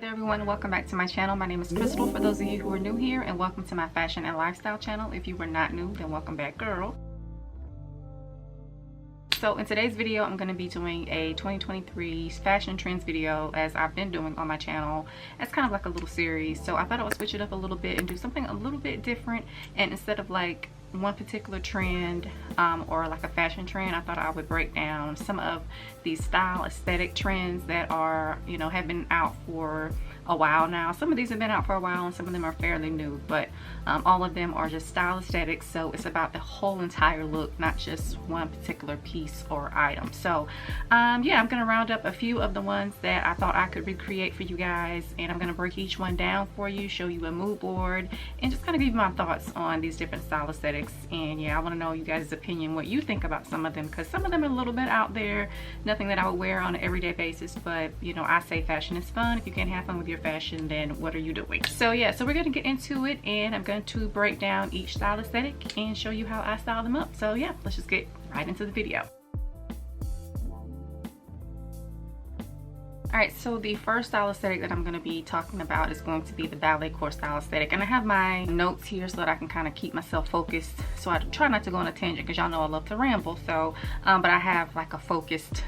Hey there everyone, welcome back to my channel. My name is Crystal for those of you who are new here, and welcome to my fashion and lifestyle channel. If you were not new, then welcome back, girl. So in today's video, I'm going to be doing a 2023 fashion trends video, as I've been doing on my channel. It's kind of like a little series, so I thought I would switch it up a little bit and do something a little bit different. And instead of like one particular trend or like a fashion trend, I thought I would break down some of these style aesthetic trends that are, you know, have been out for a while now. Some of these have been out for a while and some of them are fairly new, but all of them are just style aesthetics. So it's about the whole entire look, not just one particular piece or item. So yeah, I'm gonna round up a few of the ones that I thought I could recreate for you guys, and I'm gonna break each one down for you, show you a mood board, and just kind of give you my thoughts on these different style aesthetics. And yeah, I want to know you guys' opinion, what you think about some of them, because some of them are a little bit out there, nothing that I would wear on an everyday basis. But you know, I say fashion is fun. If you can't have fun with your fashion, then what are you doing? So yeah, so we're gonna get into it, and I'm going to break down each style aesthetic and show you how I style them up. So yeah, let's just get right into the video. Alright, so the first style aesthetic that I'm going to be talking about is going to be the ballet core style aesthetic. And I have my notes here so that I can kind of keep myself focused. So I try not to go on a tangent because y'all know I love to ramble. So, but I have like a focused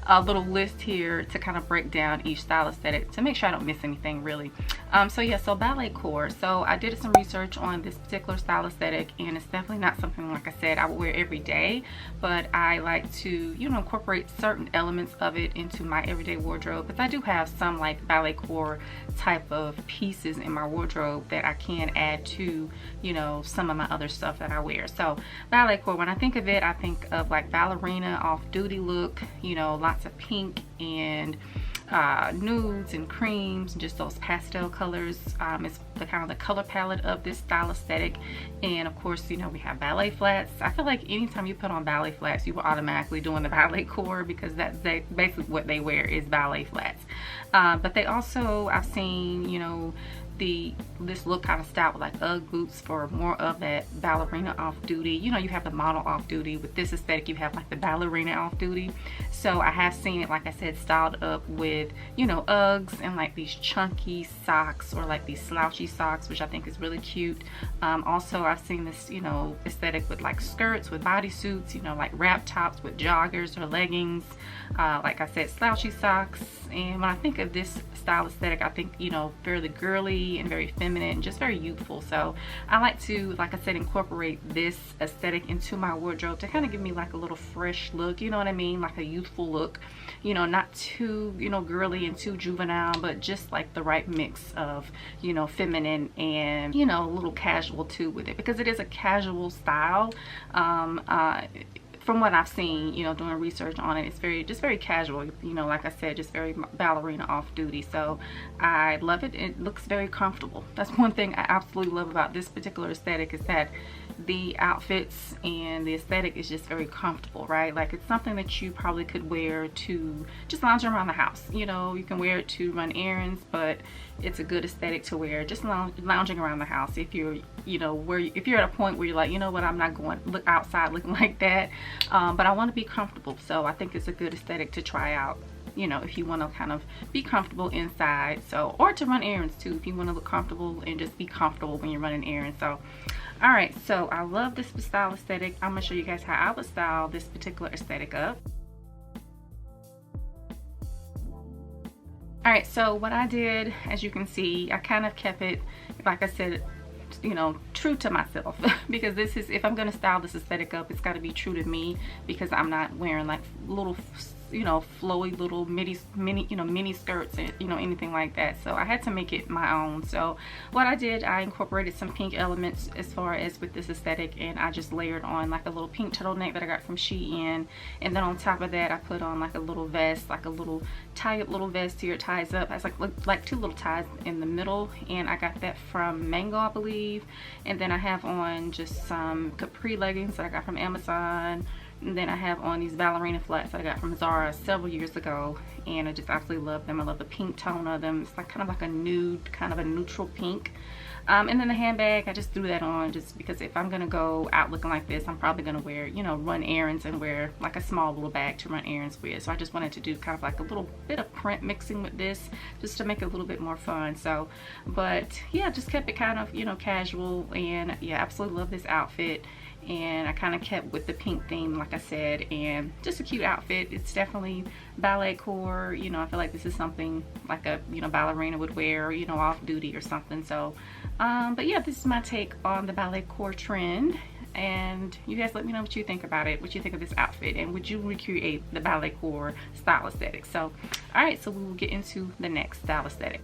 a little list here to kind of break down each style aesthetic to make sure I don't miss anything really. So yeah, so ballet core. So I did some research on this particular style aesthetic, and it's definitely not something, like I said, I would wear every day. But I like to, you know, incorporate certain elements of it into my everyday wardrobe. But I do have some like ballet core type of pieces in my wardrobe that I can add to, you know, some of my other stuff that I wear. So ballet core, when I think of it, I think of like ballerina off-duty look, you know, lots of pink and nudes and creams, and just those pastel colors. It's the kind of the color palette of this style aesthetic. And of course, you know, we have ballet flats. I feel like anytime you put on ballet flats, you were automatically doing the ballet core, because that's basically what they wear is ballet flats. But they also, I've seen, you know, this look kind of style with like Ugg boots for more of that ballerina off-duty. You know, you have the model off-duty. With this aesthetic, you have like the ballerina off-duty. So I have seen it, like I said, styled up with, you know, Uggs and like these chunky socks, or like these slouchy socks, which I think is really cute. Also, I've seen this, you know, aesthetic with like skirts with bodysuits, you know, like wrap tops with joggers or leggings. Like I said, slouchy socks. And when I think of this style aesthetic, I think, you know, fairly girly and very feminine and just very youthful. So I like to, like I said, incorporate this aesthetic into my wardrobe to kind of give me like a little fresh look, you know what I mean, like a youthful look, you know, not too, you know, girly and too juvenile, but just like the right mix of, you know, feminine and, you know, a little casual too with it, because it is a casual style. From what I've seen, you know, doing research on it, it's very casual, you know, like I said, just very ballerina off duty. So I love it. It looks very comfortable. That's one thing I absolutely love about this particular aesthetic, is that the outfits and the aesthetic is just very comfortable, right? Like it's something that you probably could wear to just lounge around the house. You know, you can wear it to run errands, but it's a good aesthetic to wear just lounging around the house. If you're, you know, if you're at a point where you're like, you know what, I'm not going look outside looking like that, but I want to be comfortable. So I think it's a good aesthetic to try out, you know, if you want to kind of be comfortable inside. So, or to run errands too, if you want to look comfortable and just be comfortable when you're running errands. So all right, so I love this style aesthetic. I'm gonna show you guys how I would style this particular aesthetic up. All right, so what I did, as you can see, I kind of kept it, like I said, you know, true to myself, because this is, if I'm gonna style this aesthetic up, it's got to be true to me, because I'm not wearing like little, you know, flowy little mini skirts and, you know, anything like that. So I had to make it my own. So what I did, I incorporated some pink elements as far as with this aesthetic, and I just layered on like a little pink turtleneck that I got from Shein, and then on top of that I put on like a little vest, like a little tie-up little vest here. It ties up, it's like two little ties in the middle, and I got that from Mango, I believe. And then I have on just some capri leggings that I got from Amazon. And then I have on these ballerina flats that I got from Zara several years ago. and I just absolutely love them. I love the pink tone of them. It's like kind of like a nude, kind of a neutral pink. And then the handbag, I just threw that on just because if I'm gonna go out looking like this, I'm probably gonna wear, you know, run errands and wear like a small little bag to run errands with. So I just wanted to do kind of like a little bit of print mixing with this just to make it a little bit more fun. So, but yeah, just kept it kind of, you know, casual, and yeah, absolutely love this outfit. And I kind of kept with the pink theme, like I said, and just a cute outfit. It's definitely ballet core. You know, I feel like this is something like a, you know, ballerina would wear, you know, off duty or something. So but yeah, this is my take on the ballet core trend, and you guys let me know what you think about it, what you think of this outfit, and would you recreate the ballet core style aesthetic. So all right, so we will get into the next style aesthetic.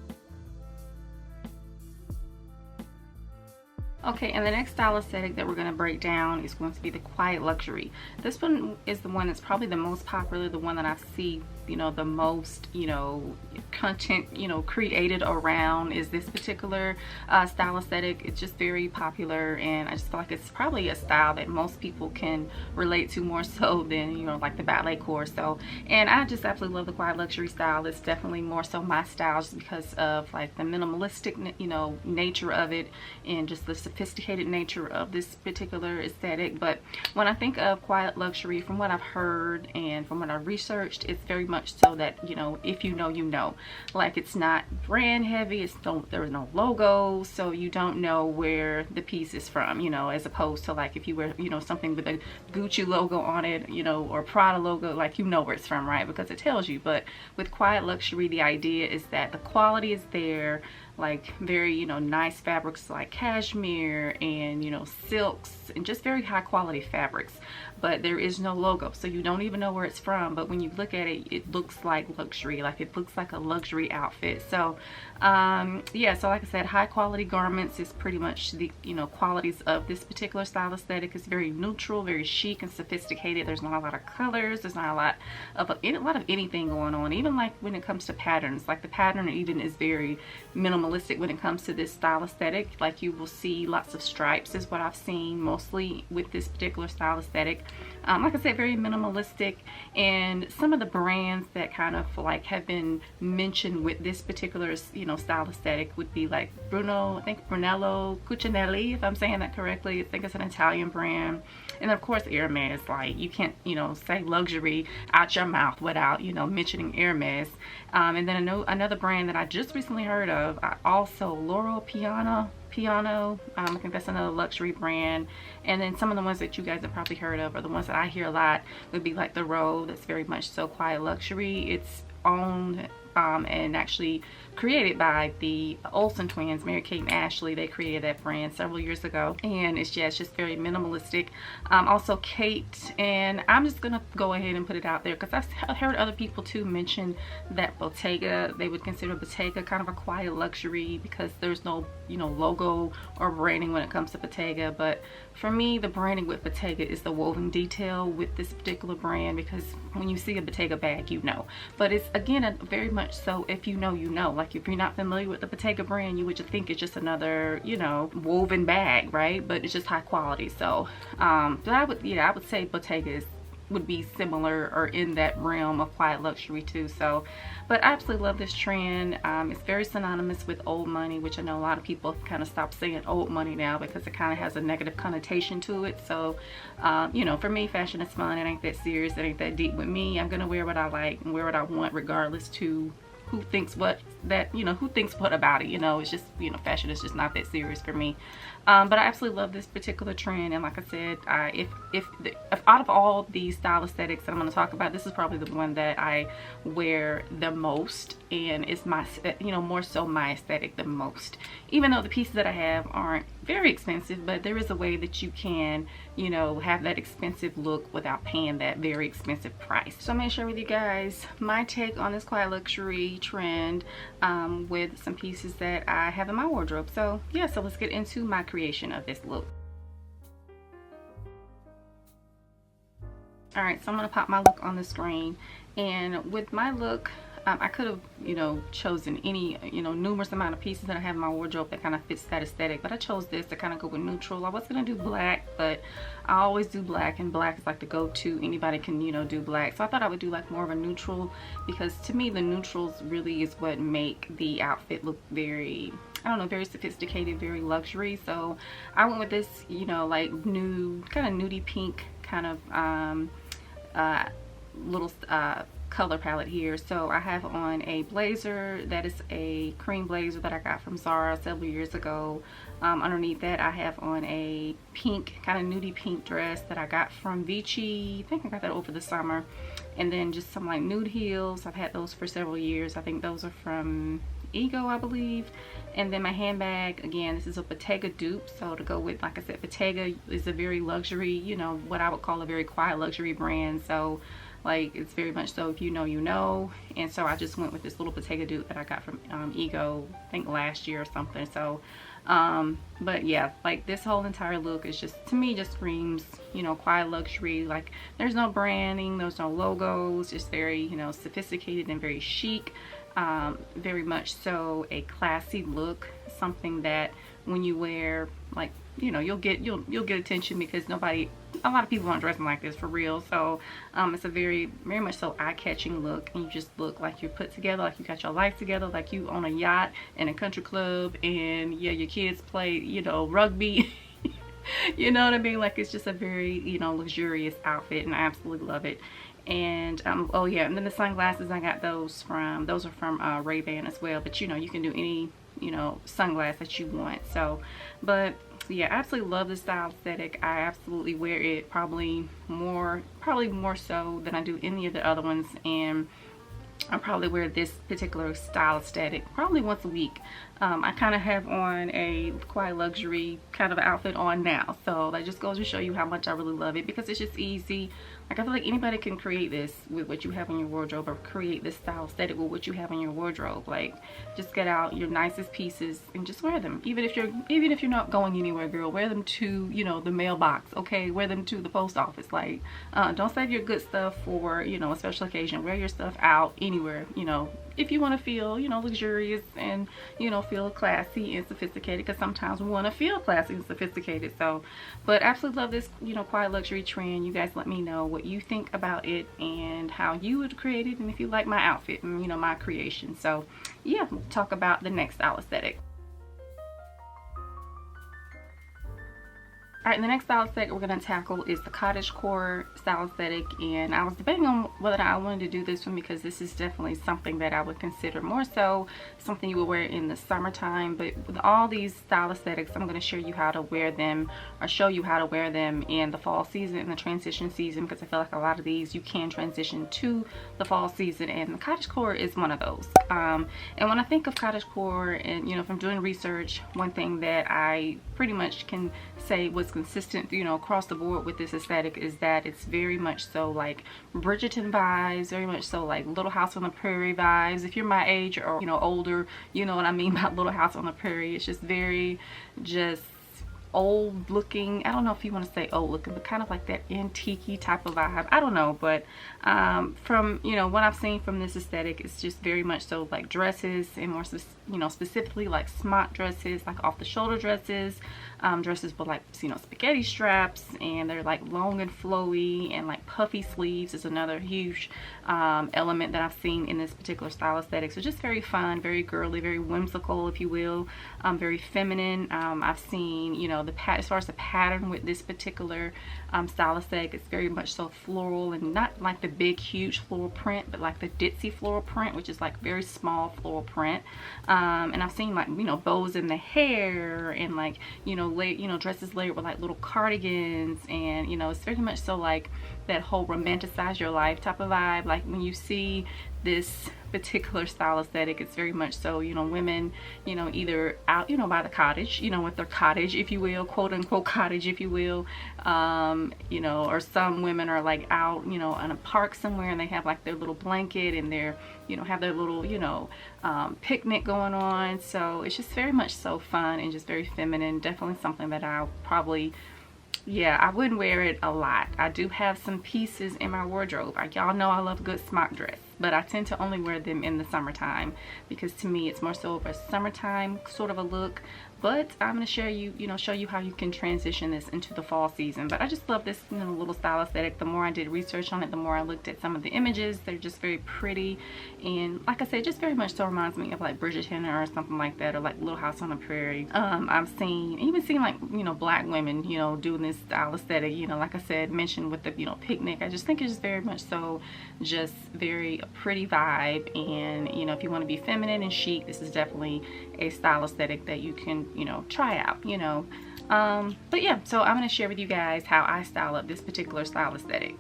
Okay, and the next style aesthetic that we're going to break down is going to be the quiet luxury. This one is the one that's probably the most popular, the one that I see, you know, the most, you know, content, you know, created around is this particular style aesthetic. It's just very popular, and I just feel like it's probably a style that most people can relate to more so than, you know, like the ballet core. So, and I just absolutely love the quiet luxury style. It's definitely more so my style just because of like the minimalistic, you know, nature of it, and just the sophisticated nature of this particular aesthetic. But when I think of quiet luxury, from what I've heard and from what I've researched, it's very much so that, you know, if you know, you know. Like, it's not brand heavy, it's there's no logo, so you don't know where the piece is from, you know, as opposed to like if you wear, you know, something with a Gucci logo on it, you know, or Prada logo, like, you know where it's from, right? Because it tells you. But with quiet luxury, the idea is that the quality is there, like very, you know, nice fabrics like cashmere and, you know, silks and just very high quality fabrics, but there is no logo, so you don't even know where it's from. But when you look at it, it looks like luxury, like it looks like a luxury outfit. So yeah, so like I said, high quality garments is pretty much the, you know, qualities of this particular style aesthetic. It's very neutral, very chic and sophisticated. There's not a lot of colors, there's not a lot of anything going on. Even like when it comes to patterns, like the pattern even is very minimalistic when it comes to this style aesthetic. Like, you will see lots of stripes is what I've seen mostly with this particular style aesthetic. Like I said, very minimalistic. And some of the brands that kind of like have been mentioned with this particular, you know, style aesthetic would be like I think Brunello Cucinelli, if I'm saying that correctly. I think it's an Italian brand. And of course Hermes. Like, you can't, you know, say luxury out your mouth without, you know, mentioning Hermes. And then another brand that I just recently heard of, also Loro Piano. I think that's another luxury brand. And then some of the ones that you guys have probably heard of, or the ones that I hear a lot, would be like the Row. That's very much so quiet luxury. It's owned and actually created by the Olsen twins, Mary Kate and Ashley. They created that brand several years ago, and it's just very minimalistic. Also Kate, and I'm just gonna go ahead and put it out there because I've heard other people too mention that Bottega, they would consider Bottega kind of a quiet luxury because there's no, you know, logo or branding when it comes to Bottega. But for me, the branding with Bottega is the woven detail with this particular brand, because when you see a Bottega bag, you know. But it's, again, very much so if you know, you know. Like, if you're not familiar with the Bottega brand, you would just think it's just another, you know, woven bag, right? But it's just high quality. So but I would say Bottega would be similar or in that realm of quiet luxury too. So, but I absolutely love this trend. It's very synonymous with old money, which I know a lot of people kind of stop saying old money now because it kind of has a negative connotation to it. So you know, for me, fashion is fun. It ain't that serious, it ain't that deep with me. I'm gonna wear what I like and wear what I want, regardless to who thinks what about it. You know, it's just, you know, fashion is just not that serious for me. But I absolutely love this particular trend, and like I said, if out of all the style aesthetics that I'm going to talk about, this is probably the one that I wear the most, and it's my, you know, more so my aesthetic the most. Even though the pieces that I have aren't very expensive, but there is a way that you can, you know, have that expensive look without paying that very expensive price. So I'm going to share with you guys my take on this quiet luxury trend with some pieces that I have in my wardrobe. So yeah, so let's get into my creation of this look. All right, so I'm going to pop my look on the screen, and with my look, I could have, you know, chosen any, you know, numerous amount of pieces that I have in my wardrobe that kind of fits that aesthetic, but I chose this to kind of go with neutral. I was gonna do black, but I always do black, and black is like the go-to. Anybody can, you know, do black. So I thought I would do like more of a neutral, because to me the neutrals really is what make the outfit look very, I don't know, very sophisticated, very luxury. So I went with this, you know, like nude, kind of nudie pink kind of little color palette here. So I have on a blazer that is a cream blazer that I got from Zara several years ago. Underneath that I have on a pink, kind of nudie pink dress that I got from Vichy. I think I got that over the summer. And then just some like nude heels. I've had those for several years. I think those are from Ego, I believe. And then my handbag, again, this is a Bottega dupe. So to go with, like I said, Bottega is a very luxury, you know, what I would call a very quiet luxury brand. So like, it's very much so, if you know, you know. And so I just went with this little Bottega dupe that I got from Ego, I think last year or something. So but yeah, like this whole entire look is just, to me, just screams, you know, quiet luxury. Like there's no branding, there's no logos, just very, you know, sophisticated and very chic. Very much so a classy look, something that when you wear, like, you know, you'll get attention, because a lot of people aren't dressing like this for real. So it's a very much so eye-catching look, and you just look like you're put together, like you got your life together, like you on a yacht in a country club, and yeah, your kids play, you know, rugby. You know what I mean? Like, it's just a very, you know, luxurious outfit, and I absolutely love it. And oh yeah, and then the sunglasses, I got those are from Ray-Ban as well, but you know, you can do any, you know, sunglass that you want. So, but yeah, I absolutely love the style aesthetic. I absolutely wear it probably more so than I do any of the other ones, and I probably wear this particular style aesthetic probably once a week. I kind of have on a quiet luxury kind of outfit on now, so that just goes to show you how much I really love it, because it's just easy. Like, I feel like anybody can create this with what you have in your wardrobe, or create this style aesthetic with what you have in your wardrobe. Like, just get out your nicest pieces and just wear them. Even if you're not going anywhere, girl, wear them to, you know, the mailbox, okay? Wear them to the post office. Like, don't save your good stuff for, you know, a special occasion. Wear your stuff out anywhere, you know, if you want to feel, you know, luxurious and, you know, feel classy and sophisticated, because sometimes we want to feel classy and sophisticated. So, but absolutely love this, you know, quiet luxury trend. You guys let me know what you think about it and how you would create it, and if you like my outfit and, you know, my creation. So yeah, we'll talk about the next style aesthetic. Alright, the next style aesthetic we're going to tackle is the cottagecore style aesthetic, and I was debating on whether I wanted to do this one, because this is definitely something that I would consider more so something you would wear in the summertime. But with all these style aesthetics, I'm going to show you how to wear them, or show you how to wear them in the fall season and the transition season, because I feel like a lot of these you can transition to the fall season, and the cottagecore is one of those. And when I think of cottagecore, and, you know, from doing research, one thing that I pretty much can say was consistent, you know, across the board with this aesthetic is that it's very much so like Bridgerton vibes, very much so like Little House on the Prairie vibes. If you're my age or, you know, older, you know what I mean by Little House on the Prairie. It's just very just old looking. I don't know if you want to say old looking, but kind of like that antique type of vibe. I don't know, but from, you know, what I've seen from this aesthetic, it's just very much so like dresses, and more, you know, specifically like smock dresses, like off the shoulder dresses, dresses with like, you know, spaghetti straps, and they're like long and flowy, and like puffy sleeves is another huge element that I've seen in this particular style aesthetic. So just very fun, very girly, very whimsical, if you will, very feminine. I've seen, you know, as far as the pattern with this particular style aesthetic, it's very much so floral, and not like the big huge floral print, but like the ditzy floral print, which is like very small floral print. And I've seen, like, you know, bows in the hair, and like, you know, dresses layered with like little cardigans, and, you know, it's very much so like that whole romanticize your life type of vibe. Like when you see this particular style aesthetic, it's very much so, you know, women, you know, either out, you know, by the cottage, you know, with their cottage, if you will, quote unquote cottage, if you will, you know, or some women are like out, you know, in a park somewhere, and they have like their little blanket, and they're, you know, have their little, you know, picnic going on. So it's just very much so fun and just very feminine. Definitely something that I'll probably, yeah, I wouldn't wear it a lot. I do have some pieces in my wardrobe. Like, y'all know I love a good smock dress. but I tend to only wear them in the summertime because to me it's more so of a summertime sort of a look. But I'm going to show you how you can transition this into the fall season. But I just love this, you know, little style aesthetic. The more I did research on it, the more I looked at some of the images. They're just very pretty, and like I said, just very much so reminds me of like Bridgerton or something like that, or like Little House on the Prairie. I've even seen like, you know, black women, you know, doing this style aesthetic, you know, like I said, mentioned with the, you know, picnic. I just think it's just very much so just very pretty vibe. And you know, if you want to be feminine and chic, this is definitely a style aesthetic that you can, you know, try out, you know. But yeah, so I'm going to share with you guys how I style up this particular style aesthetic.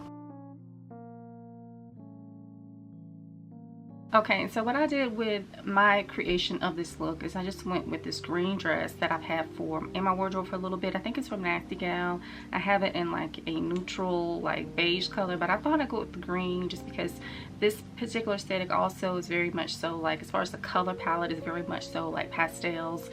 Okay, so what I did with my creation of this look is I just went with this green dress that I've had in my wardrobe for a little bit. I think it's from Nasty Gal. I have it in like a neutral, like beige color, but I thought I'd go with the green just because this particular aesthetic also is very much so like, as far as the color palette, is very much so like pastels,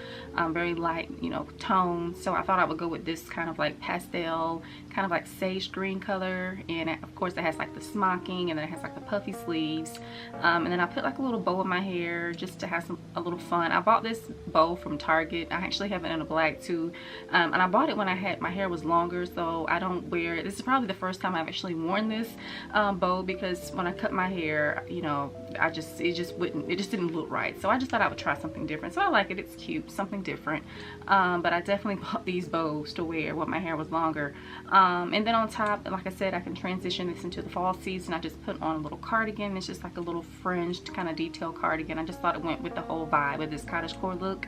very light, you know, tones. So I thought I would go with this kind of like pastel, kind of like sage green color. And of course it has like the smocking, and then it has like the puffy sleeves, and then I put like a little bow in my hair just to have a little fun. I bought this bow from Target. I actually have it in a black too, and I bought it when my hair was longer, so I don't wear it. This is probably the first time I've actually worn this bow, because when I cut my hair, you know, it just didn't look right. So I just thought I would try something different. So I like it. It's cute, something different. But I definitely bought these bows to wear when my hair was longer. And then on top, like I said, I can transition this into the fall season. I just put on a little cardigan. It's just like a little fringed kind of detail cardigan. I just thought it went with the whole vibe of this cottagecore look.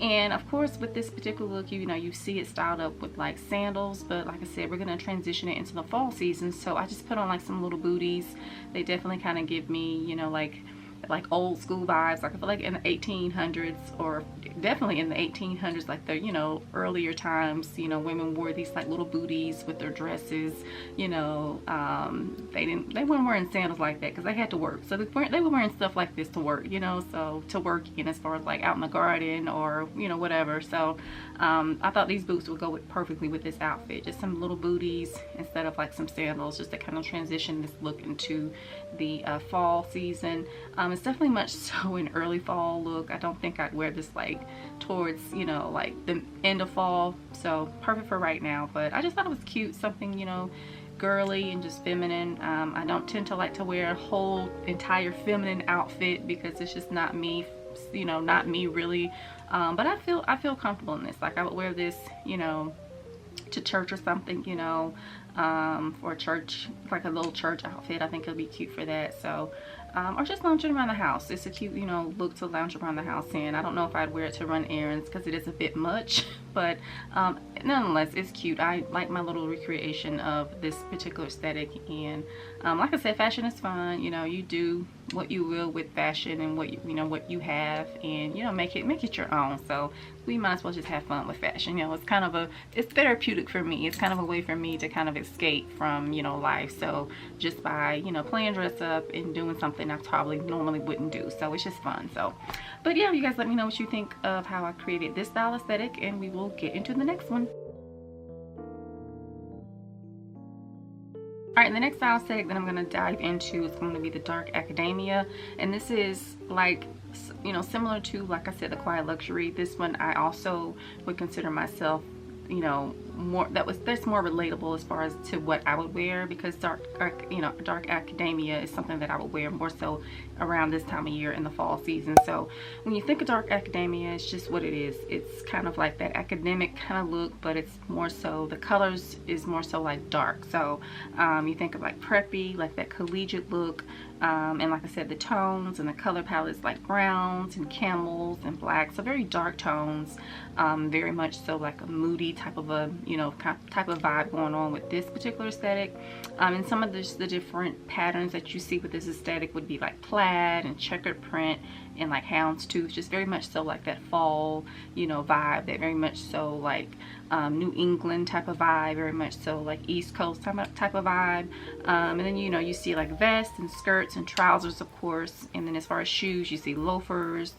And of course with this particular look, you know, you see it styled up with like sandals, but like I said, we're going to transition it into the fall season. So I just put on like some little booties. They definitely kind of give me, you know, like old school vibes. Like I feel like in the 1800s, or definitely in the 1800s, like the, you know, earlier times, you know, women wore these like little booties with their dresses, you know. They weren't wearing sandals like that because they had to work, so they were wearing stuff like this to work, you know, so to work in, as far as like out in the garden or, you know, whatever. So I thought these boots would go perfectly with this outfit, just some little booties instead of like some sandals, just to kind of transition this look into the fall season. It's definitely much so an early fall look. I don't think I'd wear this like towards, you know, like the end of fall, so perfect for right now. But I just thought it was cute, something, you know, girly and just feminine. I don't tend to like to wear a whole entire feminine outfit because it's just not me, you know, not me really. But I feel comfortable in this. Like I would wear this, you know, to church or something, you know, for a church, like a little church outfit. I think it'll be cute for that. So or just lounging around the house. It's a cute, you know, look to lounge around the house in. I don't know if I'd wear it to run errands because it is a bit much, but nonetheless, it's cute. I like my little recreation of this particular aesthetic. And like I said, fashion is fun. You know, you do what you will with fashion and what you know what you have, and you know, make it your own. So we might as well just have fun with fashion. You know, it's kind of it's therapeutic for me. It's kind of a way for me to kind of escape from, you know, life. So just by, you know, playing dress up and doing something I probably normally wouldn't do. So it's just fun. So, but yeah, you guys let me know what you think of how I created this style aesthetic, and we will get into the next one. Alright, the next style aesthetic that I'm going to dive into is going to be the dark academia. And this is like, you know, similar to, like I said, the quiet luxury. This one I also would consider myself, you know, that's more relatable as far as to what I would wear, because dark academia is something that I would wear more so around this time of year in the fall season. So when you think of dark academia, it's just what it is. It's kind of like that academic kind of look, but it's more so, the colors is more so like dark. So you think of like preppy, like that collegiate look. And like I said, the tones and the color palettes like browns and camels and blacks, so very dark tones, very much so like a moody type of a, you know, type of vibe going on with this particular aesthetic. And some of the different patterns that you see with this aesthetic would be like plaid and checkered print and like houndstooth, just very much so like that fall, you know, vibe, that very much so like New England type of vibe, very much so like East Coast type of vibe. And then, you know, you see like vests and skirts and trousers, of course. And then as far as shoes, you see loafers,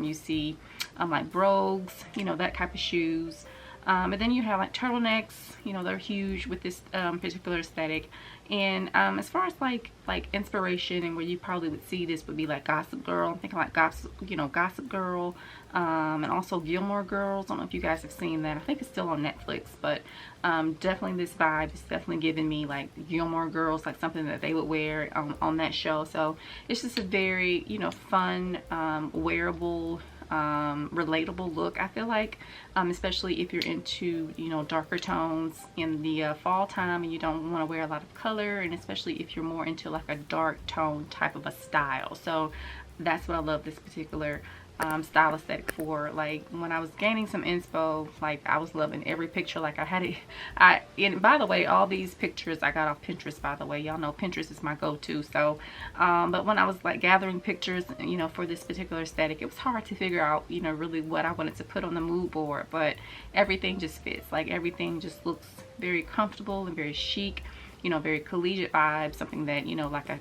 you see like brogues, you know, that type of shoes. And then you have like turtlenecks, you know, they're huge with this particular aesthetic. And as far as like inspiration and where you probably would see this would be like Gossip Girl. I'm thinking like Gossip, you know, Gossip Girl, and also Gilmore Girls. I don't know if you guys have seen that. I think it's still on Netflix, but definitely this vibe is definitely giving me like Gilmore Girls, like something that they would wear on that show. So it's just a very, you know, fun, wearable, relatable look, I feel like, especially if you're into, you know, darker tones in the fall time and you don't want to wear a lot of color, and especially if you're more into like a dark tone type of a style. So that's what I love this particular style aesthetic for. Like when I was gaining some inspo, like I was loving every picture. Like I had it, and by the way, all these pictures I got off Pinterest, by the way. Y'all know Pinterest is my go-to. So but when I was like gathering pictures, you know, for this particular aesthetic, it was hard to figure out, you know, really what I wanted to put on the mood board, but everything just fits. Like everything just looks very comfortable and very chic, you know, very collegiate vibe, something that, you know, like a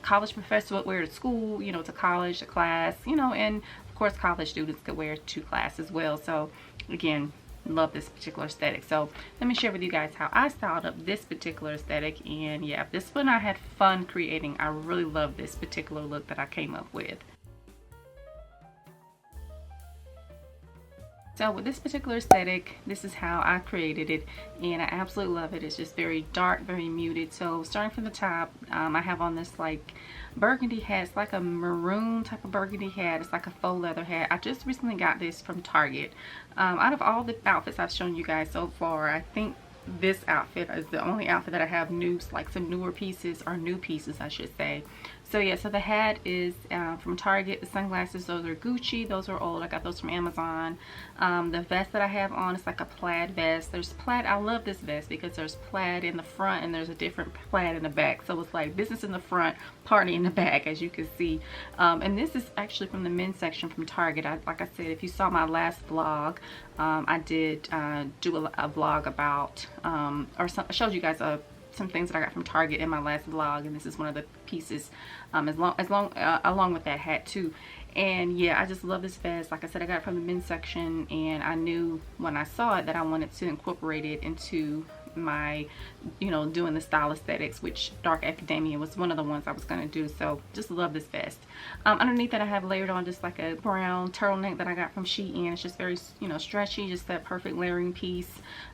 college professor would wear to school, you know, to college, to class, you know, and of course college students could wear to class as well. So again, love this particular aesthetic. So let me share with you guys how I styled up this particular aesthetic. And yeah, this one I had fun creating. I really love this particular look that I came up with. So with this particular aesthetic, this is how I created it, and I absolutely love it. It's just very dark, very muted. So starting from the top, I have on this like burgundy hat. It's like a maroon type of burgundy hat. It's like a faux leather hat. I just recently got this from Target. Out of all the outfits I've shown you guys so far, I think this outfit is the only outfit that I have new, like some newer pieces, or new pieces I should say. So yeah, so the hat is from Target. The sunglasses, those are Gucci. Those are old. I got those from Amazon. The vest that I have on is like a plaid vest. There's plaid. I love this vest because there's plaid in the front and there's a different plaid in the back. So it's like business in the front, party in the back, as you can see. And this is actually from the men's section from Target. Like I said, if you saw my last vlog, I did do a vlog about, I showed you guys some things that I got from Target in my last vlog, and this is one of the pieces along with that hat too. And yeah, I just love this vest. Like I said, I got it from the men's section, and I knew when I saw it that I wanted to incorporate it into my, you know, doing the style aesthetics, which Dark Academia was one of the ones I was going to do. So just love this vest. Underneath that, I have layered on just like a brown turtleneck that I got from Shein. It's just very, you know, stretchy, just that perfect layering piece.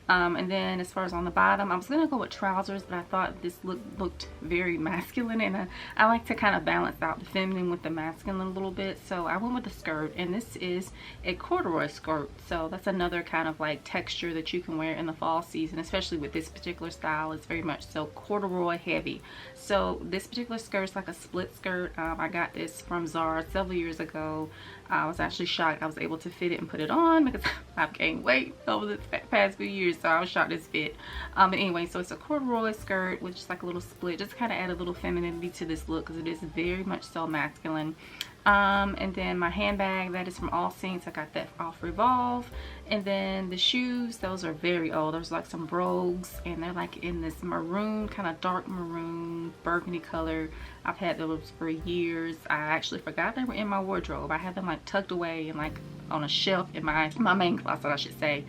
And then as far as on the bottom, I was going to go with trousers, but I thought this looked very masculine, and I like to kind of balance out the feminine with the masculine a little bit. So I went with the skirt, and this is a corduroy skirt. So that's another kind of like texture that you can wear in the fall season, especially with this particular style. It's very much so corduroy heavy. So this particular skirt is like a split skirt. I got this from Zara several years ago. I was actually shocked I was able to fit it and put it on because I've gained weight over the past few years, so I was shocked this fit. But anyway, so it's a corduroy skirt with just like a little split, just kind of add a little femininity to this look because it is very much so masculine. And then my handbag, that is from All Saints. I got that off Revolve. And then the shoes, those are very old. There's like some brogues, and they're like in this maroon, kind of dark maroon, burgundy color. I've had those for years. I actually forgot they were in my wardrobe. I had them like tucked away and like on a shelf in my main closet, I should say.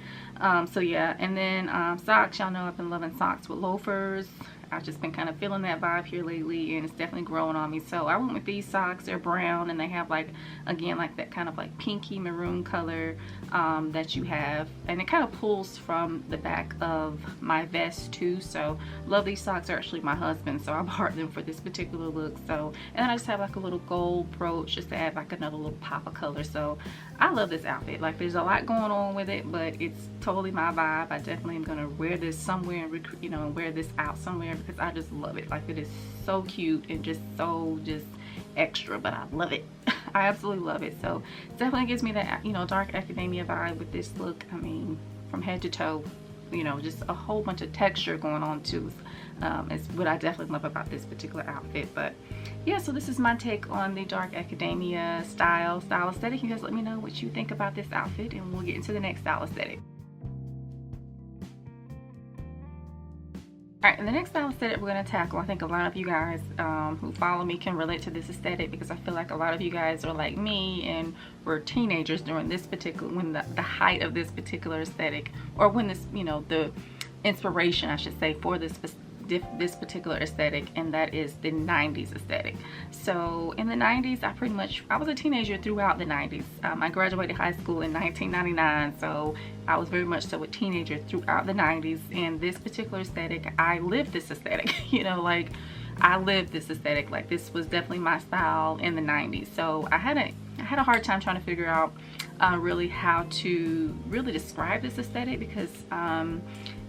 So yeah, and then socks. Y'all know I've been loving socks with loafers. I've just been kind of feeling that vibe here lately, and it's definitely growing on me. So I went with these socks. They're brown, and they have like, again, like that kind of like pinky maroon color that you have, and it kind of pulls from the back of my vest too. So love these socks. They're actually my husband's, so I bought them for this particular look. So, and then I just have like a little gold brooch just to add like another little pop of color. So I love this outfit. Like there's a lot going on with it, but it's totally my vibe. I definitely am gonna wear this somewhere and, you know, wear this out somewhere because I just love it. Like it is so cute and just so extra, but I love it. I absolutely love it. So it definitely gives me that, you know, Dark Academia vibe with this look. I mean, from head to toe, you know, just a whole bunch of texture going on too. Is what I definitely love about this particular outfit. But yeah, so this is my take on the Dark Academia style aesthetic. You guys let me know what you think about this outfit, and we'll get into the next style aesthetic. All right, and the next style aesthetic we're going to tackle, I think a lot of you guys who follow me can relate to this aesthetic, because I feel like a lot of you guys are like me and were teenagers during this particular, when the height of this particular aesthetic, or when this, you know, the inspiration, I should say, for this particular aesthetic, and that is the 90s aesthetic. So in the 90s, I was a teenager throughout the 90s. I graduated high school in 1999, so I was very much so a teenager throughout the 90s. And this particular aesthetic, I lived this aesthetic, you know, like I lived this aesthetic. Like this was definitely my style in the 90s. So I had a hard time trying to figure out really how to really describe this aesthetic, because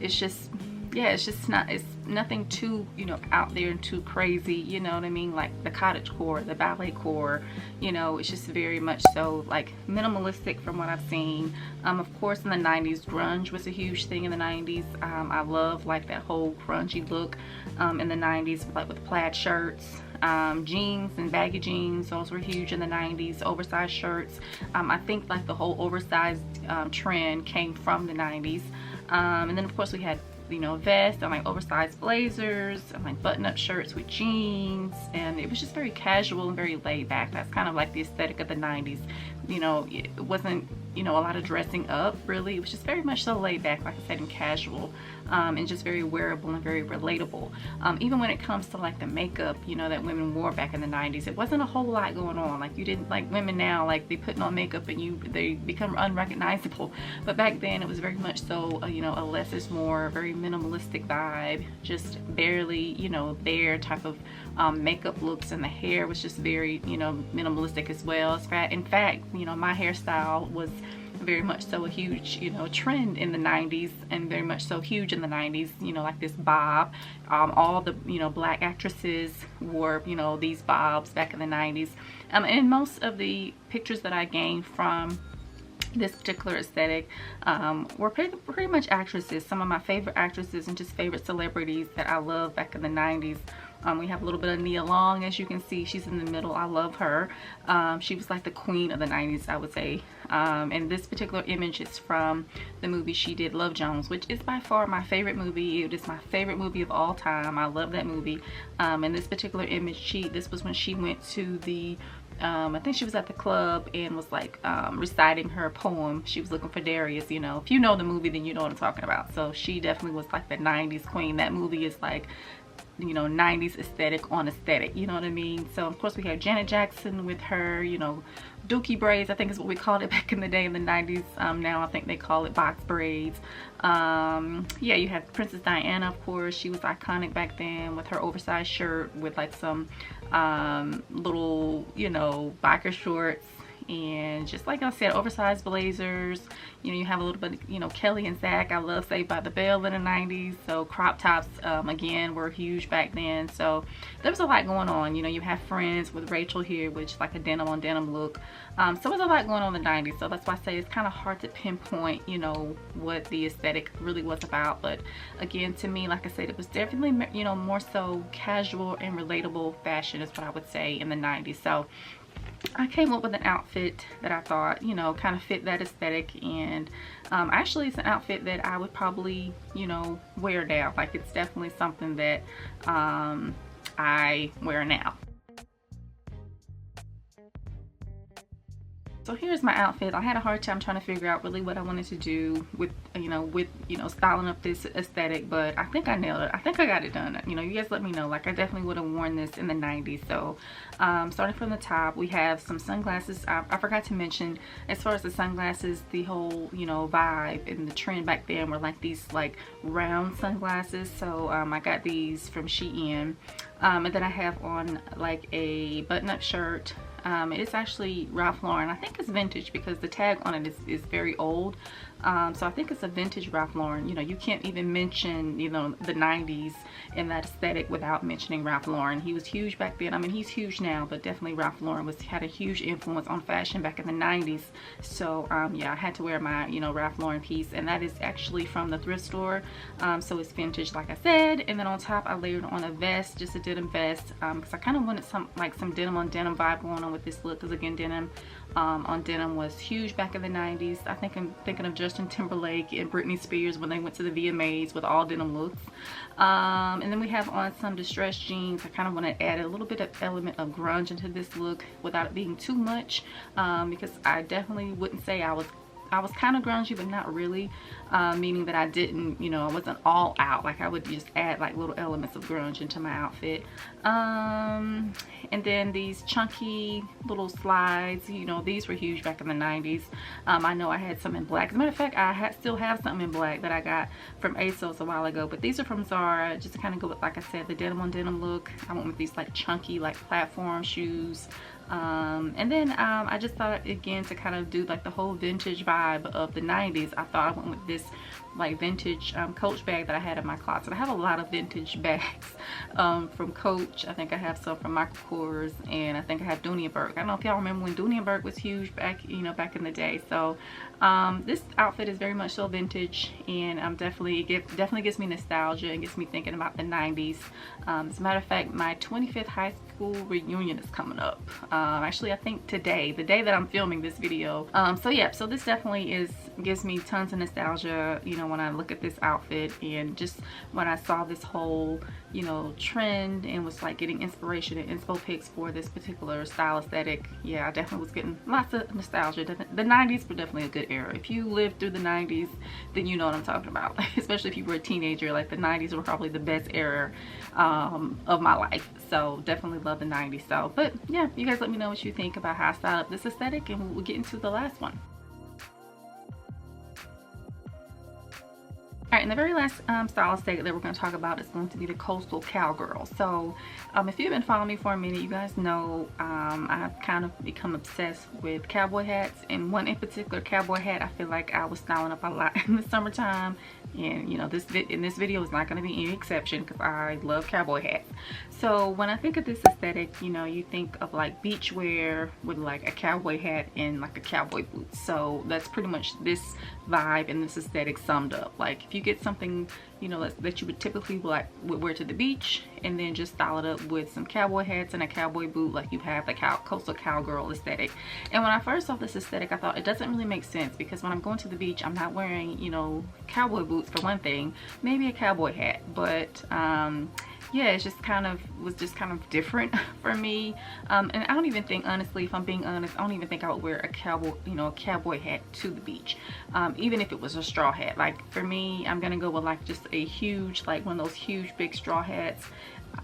it's just, yeah, it's nothing too, you know, out there and too crazy, you know what I mean? Like the cottage core, the ballet core, you know, it's just very much so like minimalistic from what I've seen. Of course, in the 90s, grunge was a huge thing in the 90s. I love like that whole grungy look in the 90s, like with plaid shirts. Jeans and baggy jeans, those were huge in the 90s. Oversized shirts, I think like the whole oversized trend came from the 90s. And then of course we had, you know, vests and like oversized blazers and like button-up shirts with jeans, and it was just very casual and very laid back. That's kind of like the aesthetic of the 90s. You know, it wasn't, you know, a lot of dressing up really. It was just very much so laid back, like I said, and casual, and just very wearable and very relatable. Even when it comes to like the makeup, you know, that women wore back in the 90s, it wasn't a whole lot going on. Like you didn't, like women now, like they putting on makeup and they become unrecognizable. But back then it was very much so, you know, a less is more, very minimalistic vibe, just barely, you know, there type of makeup looks, and the hair was just very, you know, minimalistic as well. In fact, you know, my hairstyle was very much so a huge, you know, trend in the 90s, and very much so huge in the 90s, you know, like this bob. All the, you know, black actresses wore, you know, these bobs back in the 90s. And most of the pictures that I gained from this particular aesthetic were pretty much actresses. Some of my favorite actresses and just favorite celebrities that I love back in the 90s. We have a little bit of Nia Long, as you can see. She's in the middle. I love her. She was like the queen of the 90s, I would say. And this particular image is from the movie she did, Love Jones, which is by far my favorite movie. It is my favorite movie of all time. I love that movie. And this particular image, this was when she went to the I think she was at the club and was like reciting her poem. She was looking for Darius, you know. If you know the movie, then you know what I'm talking about. So she definitely was like the 90s queen. That movie is like, you know, 90s aesthetic on aesthetic, you know what I mean? So of course we have Janet Jackson with her, you know, dookie braids, I think is what we called it back in the day in the 90s. Now I think they call it box braids. Yeah, you have Princess Diana, of course. She was iconic back then with her oversized shirt with like some little, you know, biker shorts, and just like I said, oversized blazers. You know, you have a little bit, you know, Kelly and Zach. I love Saved by the Bell in the 90s. So crop tops, again, were huge back then. So there was a lot going on. You know, you have Friends with Rachel here, which is like a denim on denim look. So there's a lot going on in the 90s. So that's why I say it's kind of hard to pinpoint, you know, what the aesthetic really was about. But again, to me, like I said, it was definitely, you know, more so casual and relatable fashion is what I would say in the 90s. So I came up with an outfit that I thought, you know, kind of fit that aesthetic, and actually it's an outfit that I would probably, you know, wear now. Like it's definitely something that I wear now. So here's my outfit. I had a hard time trying to figure out really what I wanted to do with, you know, styling up this aesthetic, but I think I nailed it. I think I got it done. You know, you guys let me know. Like I definitely would have worn this in the 90s. So starting from the top, we have some sunglasses. I forgot to mention, as far as the sunglasses, the whole, you know, vibe and the trend back then were like these like round sunglasses. So I got these from Shein. And then I have on like a button-up shirt. It's actually Ralph Lauren. I think it's vintage because the tag on it is very old. So I think it's a vintage Ralph Lauren. You know, you can't even mention, you know, the 90s and that aesthetic without mentioning Ralph Lauren. He was huge back then. I mean, he's huge now, but definitely Ralph Lauren had a huge influence on fashion back in the 90s. So yeah, I had to wear my, you know, Ralph Lauren piece, and that is actually from the thrift store. So it's vintage, like I said. And then on top, I layered on a vest, just a denim vest, because I kind of wanted some denim on denim vibe going on on with this look, because again, denim on denim was huge back in the 90s. I think I'm thinking of Justin Timberlake and Britney Spears when they went to the VMAs with all denim looks. And then we have on some distressed jeans. I kind of want to add a little bit of element of grunge into this look without it being too much, because I definitely wouldn't say I was kind of grungy, but not really, meaning that I didn't, you know, I wasn't all out. Like I would just add like little elements of grunge into my outfit. And then these chunky little slides, you know, these were huge back in the 90s. I know I had some in black. As a matter of fact, I still have something in black that I got from ASOS a while ago, but these are from Zara, just to kind of go with, like I said, the denim on denim look. I went with these like chunky, like platform shoes. And then I just thought, again, to kind of do like the whole vintage vibe of the 90s, I thought I went with this like vintage Coach bag that I had in my closet. I have a lot of vintage bags from Coach. I think I have some from Michael Kors, and I think I have Dooney & Bourke. I don't know if y'all remember when Dooney & Bourke was huge back, you know, back in the day. So this outfit is very much so vintage, and definitely gives me nostalgia and gets me thinking about the 90s. As a matter of fact, my 25th high school reunion is coming up. Actually, I think today, the day that I'm filming this video. So yeah, so this definitely gives me tons of nostalgia, you know, when I look at this outfit, and just when I saw this whole, you know, trend and was like getting inspiration and inspo pics for this particular style aesthetic. Yeah, I definitely was getting lots of nostalgia. The 90s were definitely a good era. If you lived through the 90s, then you know what I'm talking about. Especially if you were a teenager, like the 90s were probably the best era of my life. So definitely love the 90s. So, but yeah, you guys let me know what you think about how I styled up this aesthetic, and we'll get into the last one. Alright, and the very last style aesthetic that we're going to talk about is going to be the coastal cowgirl. So if you've been following me for a minute, you guys know I've kind of become obsessed with cowboy hats, and one in particular cowboy hat I feel like I was styling up a lot in the summertime, and you know, this video is not going to be any exception because I love cowboy hats. So when I think of this aesthetic, you know, you think of like beach wear with like a cowboy hat and like a cowboy boot. So that's pretty much this vibe and this aesthetic summed up. Like if you get something, you know, that you would typically would wear to the beach, and then just style it up with some cowboy hats and a cowboy boot, like you have the coastal cowgirl aesthetic. And when I first saw this aesthetic, I thought it doesn't really make sense, because when I'm going to the beach, I'm not wearing, you know, cowboy boots for one thing, maybe a cowboy hat, but yeah, it just kind of was different for me. And I don't even think, honestly, if I'm being honest, I don't even think I would wear a cowboy hat to the beach, even if it was a straw hat. Like for me, I'm gonna go with like just a huge, like one of those huge big straw hats,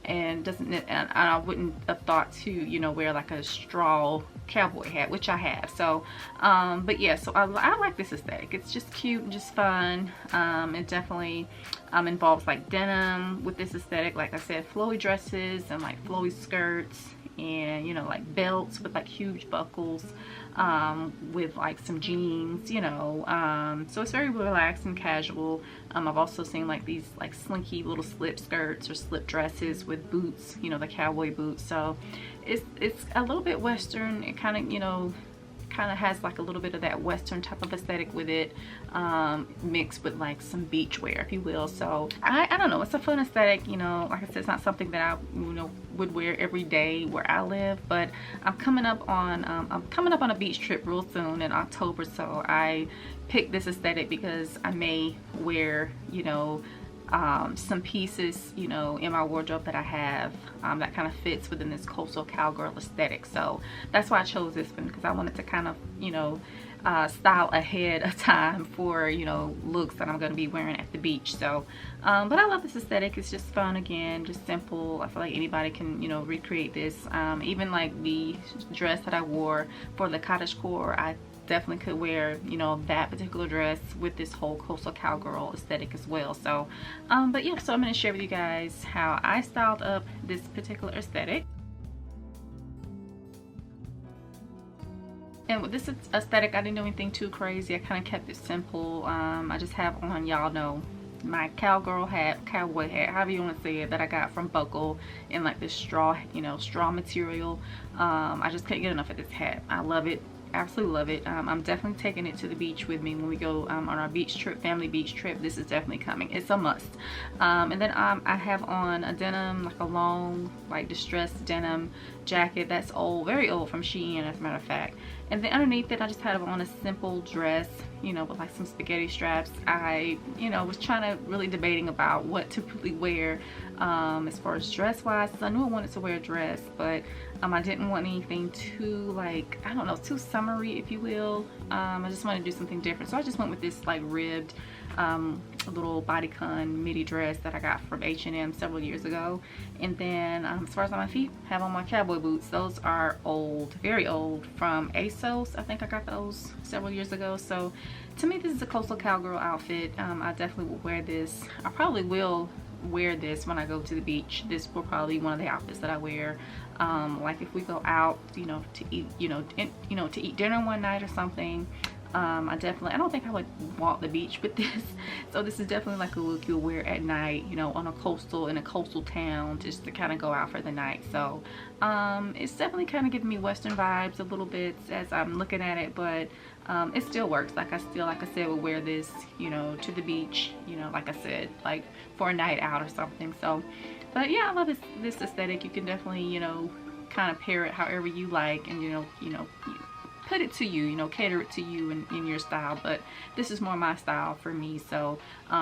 and I wouldn't have thought to, you know, wear like a straw cowboy hat, which I have. So but yeah, so I like this aesthetic. It's just cute and just fun. It definitely involves like denim with this aesthetic, like I said, flowy dresses and like flowy skirts, and you know, like belts with like huge buckles, with like some jeans, you know, so it's very relaxed and casual. I've also seen like these like slinky little slip skirts or slip dresses with boots, you know, the cowboy boots. So it's a little bit Western. It kind of, you know, has like a little bit of that Western type of aesthetic with it, mixed with like some beach wear, if you will. So I don't know, it's a fun aesthetic, you know. Like I said, it's not something that I, you know, would wear every day where I live, but I'm coming up on a beach trip real soon in October, so I picked this aesthetic because I may wear, you know, some pieces, you know, in my wardrobe that I have that kind of fits within this coastal cowgirl aesthetic. So that's why I chose this one, because I wanted to kind of, you know, style ahead of time for, you know, looks that I'm going to be wearing at the beach. So but I love this aesthetic. It's just fun, again, just simple. I feel like anybody can, you know, recreate this. Even like the dress that I wore for the cottagecore, I definitely could wear, you know, that particular dress with this whole coastal cowgirl aesthetic as well. So but yeah, so I'm going to share with you guys how I styled up this particular aesthetic. And with this aesthetic, I didn't do anything too crazy. I kind of kept it simple. I just have on, y'all know, my cowgirl hat, cowboy hat, however you want to say it, that I got from Buckle in like this straw, you know, straw material. I just couldn't get enough of this hat. I love it. absolutely love it. I'm definitely taking it to the beach with me when we go on our beach trip, family beach trip. This is definitely coming. It's a must. And then I have on a denim, like a long, like distressed denim jacket that's old, very old, from Shein, as a matter of fact. And then underneath it, I just had on a simple dress, you know, with like some spaghetti straps. I, you know, was trying to really debating about what to really wear as far as dress wise, because I knew I wanted to wear a dress, but I didn't want anything too, like, I don't know, too summery, if you will. I just wanted to do something different, so I just went with this like ribbed little bodycon midi dress that I got from H&M several years ago. And then as far as on my feet, have on my cowboy boots. Those are old, very old, from ASOS. I think I got those several years ago. So to me, this is a coastal cowgirl outfit. I definitely will wear this. I probably will wear this when I go to the beach. This will probably be one of the outfits that I wear. Like if we go out, you know, to eat, to eat dinner one night or something. I don't think I would walk the beach with this. So this is definitely like a look you'll wear at night, you know, in a coastal town, just to kind of go out for the night. So it's definitely kind of giving me Western vibes a little bit as I'm looking at it, but it still works. Like I said, would wear this, you know, to the beach, you know, like I said, like for a night out or something. So, but yeah, I love this aesthetic. You can definitely, you know, kind of pair it however you like, and you know, put it to you, you know, cater it to you in your style. But this is more my style for me, so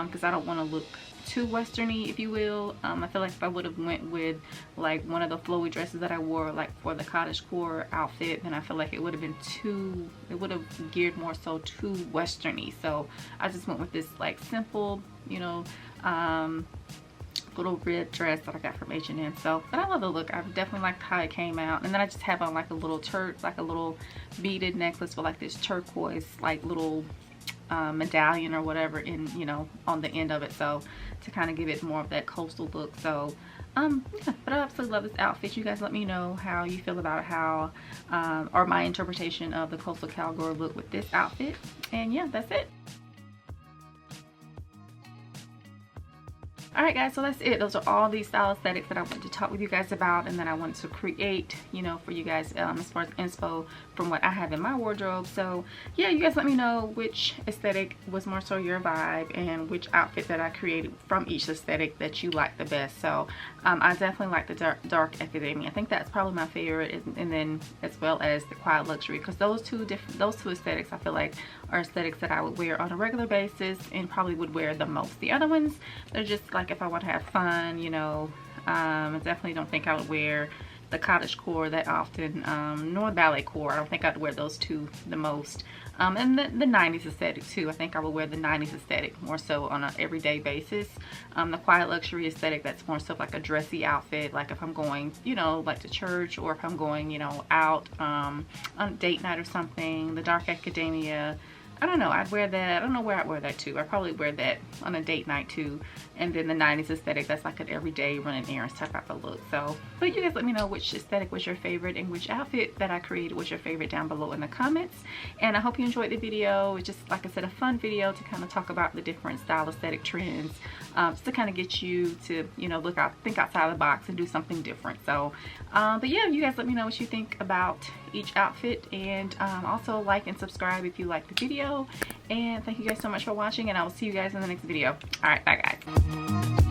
because I don't want to look too westerny, if you will. I feel like if I would have went with like one of the flowy dresses that I wore like for the cottagecore outfit, then I feel like it would have been too, it would have geared more so too westerny. So I just went with this like simple, you know, little red dress that I got from H&M. So, but I love the look. I definitely liked how it came out. And then I just have on like a little beaded necklace with like this turquoise like little medallion or whatever in, you know, on the end of it, so to kind of give it more of that coastal look. So yeah, but I absolutely love this outfit. You guys let me know how you feel about how or my interpretation of the coastal cowgirl look with this outfit. And yeah, that's it. Alright guys, so that's it. Those are all these style aesthetics that I wanted to talk with you guys about, and then I wanted to create, you know, for you guys as far as inspo from what I have in my wardrobe. So yeah, you guys let me know which aesthetic was more so your vibe, and which outfit that I created from each aesthetic that you like the best. So I definitely like the dark academia. I think that's probably my favorite, and then as well as the quiet luxury, because those two aesthetics I feel like are aesthetics that I would wear on a regular basis and probably would wear the most. The other ones, they're just like if I want to have fun, you know. I definitely don't think I would wear the cottagecore that often, nor ballet core. I don't think I'd wear those two the most. And the 90s aesthetic too. I think I would wear the 90s aesthetic more so on an everyday basis. The quiet luxury aesthetic, that's more so like a dressy outfit, like if I'm going, you know, like to church, or if I'm going, you know, out on a date night or something. The dark academia, I don't know, I'd wear that. I don't know where I'd wear that to. I'd probably wear that on a date night too. And then the 90s aesthetic, that's like an everyday running errands type of look. So, but you guys let me know which aesthetic was your favorite, and which outfit that I created was your favorite down below in the comments. And I hope you enjoyed the video. It's just, like I said, a fun video to kind of talk about the different style aesthetic trends, just to kind of get you to, you know, think outside the box and do something different. So, but yeah, you guys let me know what you think about each outfit, and also like and subscribe if you like the video. And thank you guys so much for watching, and I will see you guys in the next video. All right, bye guys.